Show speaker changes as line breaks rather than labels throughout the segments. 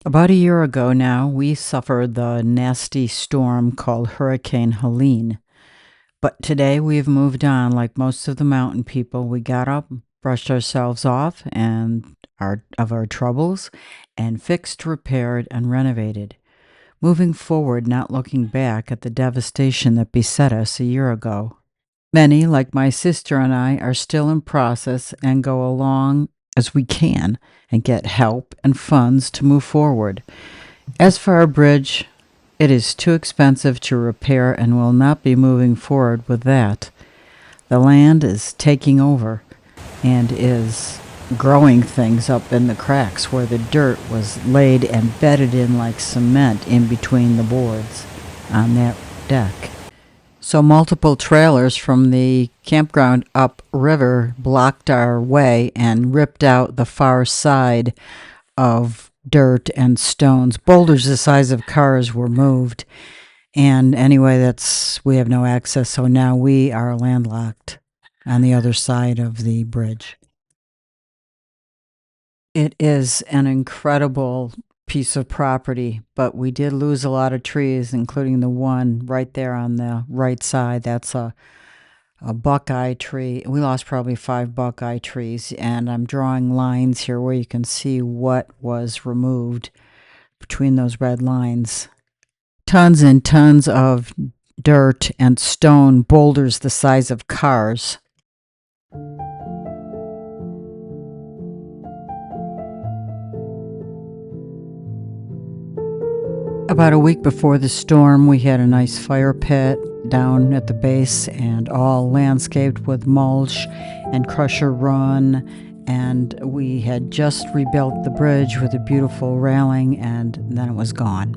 About a year ago now, we suffered the nasty storm called Hurricane Helene. But today we've moved on. Like most of the mountain people, we got up, brushed ourselves off and our troubles, and fixed, repaired, and renovated. Moving forward, not looking back at the devastation that beset us a year ago. Many, like my sister and I, are still in process and go along as we can and get help and funds to move forward. As for our bridge, it is too expensive to repair and will not be moving forward with that. The land is taking over and is growing things up in the cracks where the dirt was laid and bedded in like cement in between the boards on that deck. So multiple trailers from the campground upriver blocked our way and ripped out the far side of dirt and stones. Boulders the size of cars were moved. And anyway, we have no access. So now we are landlocked on the other side of the bridge. It is an incredible piece of property, but we did lose a lot of trees, including the one right there on the right side. That's a buckeye tree. We lost probably 5 buckeye trees, and I'm drawing lines here where you can see what was removed between those red lines. Tons and tons of dirt and stone, boulders the size of cars. About a week before the storm, we had a nice fire pit down at the base and all landscaped with mulch and crusher run. And we had just rebuilt the bridge with a beautiful railing, and then it was gone.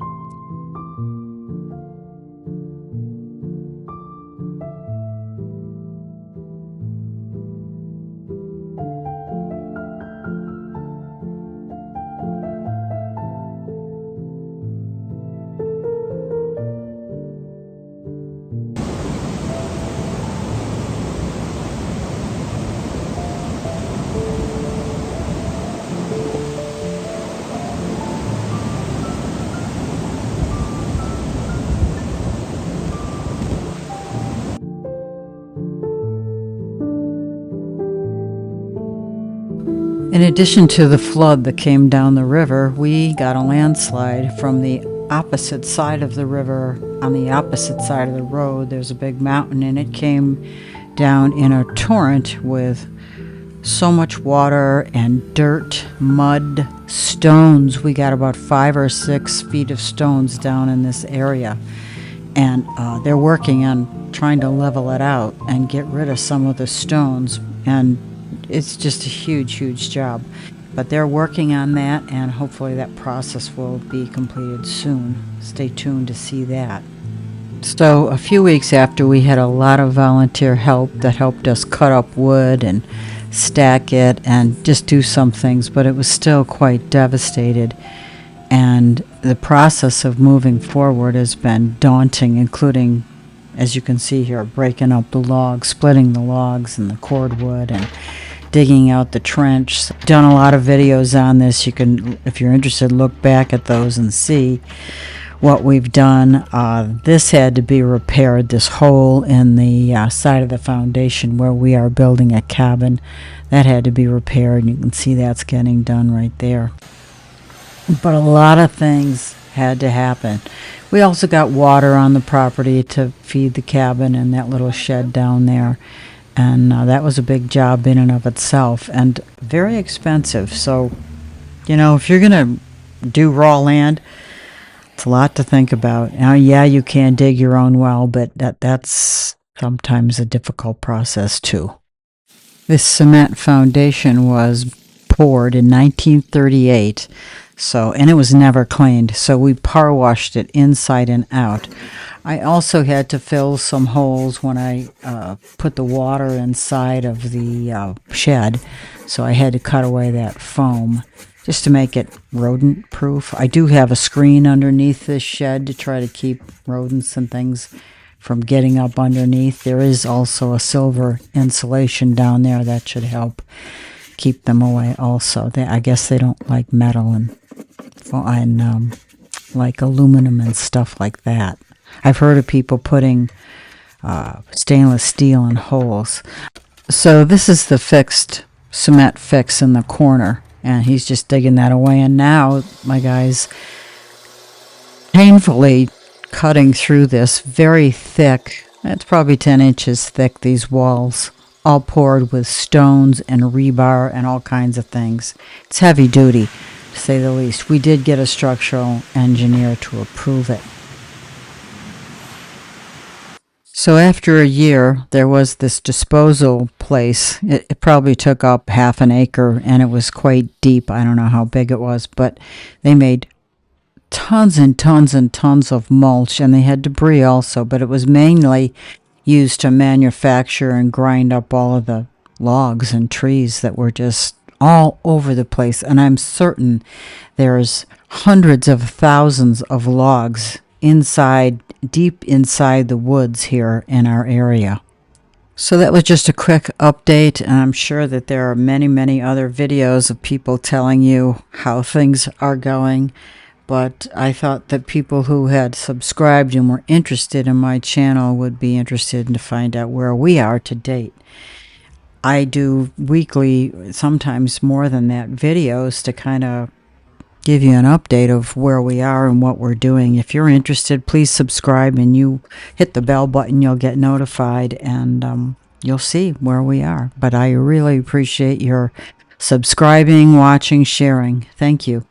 In addition to the flood that came down the river, we got a landslide from the opposite side of the river. On the opposite side of the road, there's a big mountain, and it came down in a torrent with so much water and dirt, mud, stones. We got about 5 or 6 feet of stones down in this area. And they're working on trying to level it out and get rid of some of the stones. And it's just a huge, huge job. But they're working on that, and hopefully that process will be completed soon. Stay tuned to see that. So a few weeks after, we had a lot of volunteer help that helped us cut up wood and stack it and just do some things, but it was still quite devastated. And the process of moving forward has been daunting, including, as you can see here, breaking up the logs, splitting the logs and the cordwood, and digging out the trench. Done a lot of videos on this. You can, if you're interested, look back at those and see what we've done. This had to be repaired, this hole in the side of the foundation where we are building a cabin. That had to be repaired. You can see that's getting done right there. But a lot of things had to happen. We also got water on the property to feed the cabin and that little shed down there. And that was a big job in and of itself and very expensive. So, if you're going to do raw land, it's a lot to think about. Now, yeah, you can dig your own well, but that's sometimes a difficult process too. This cement foundation was poured in 1938, and it was never cleaned. So we power washed it inside and out. I also had to fill some holes when I put the water inside of the shed, so I had to cut away that foam just to make it rodent proof. I do have a screen underneath this shed to try to keep rodents and things from getting up underneath. There is also a silver insulation down there that should help keep them away also. I guess they don't like metal and and like aluminum and stuff like that. I've heard of people putting stainless steel in holes. So this is the fixed cement fix in the corner, and he's just digging that away. And now my guy's painfully cutting through this very thick, it's probably 10 inches thick, these walls, all poured with stones and rebar and all kinds of things. It's heavy duty, to say the least. We did get a structural engineer to approve it. So after a year, there was this disposal place. It probably took up half an acre, and it was quite deep. I don't know how big it was, but they made tons and tons and tons of mulch, and they had debris also, but it was mainly used to manufacture and grind up all of the logs and trees that were just all over the place. And I'm certain there's hundreds of thousands of logs inside, deep inside the woods here in our area. So that was just a quick update, and I'm sure that there are many, many other videos of people telling you how things are going. But I thought that people who had subscribed and were interested in my channel would be interested in to find out where we are to date. I do weekly, sometimes more than that, videos to kind of give you an update of where we are and what we're doing. If you're interested, please subscribe and you hit the bell button. You'll get notified, and you'll see where we are. But I really appreciate your subscribing, watching, sharing. Thank you.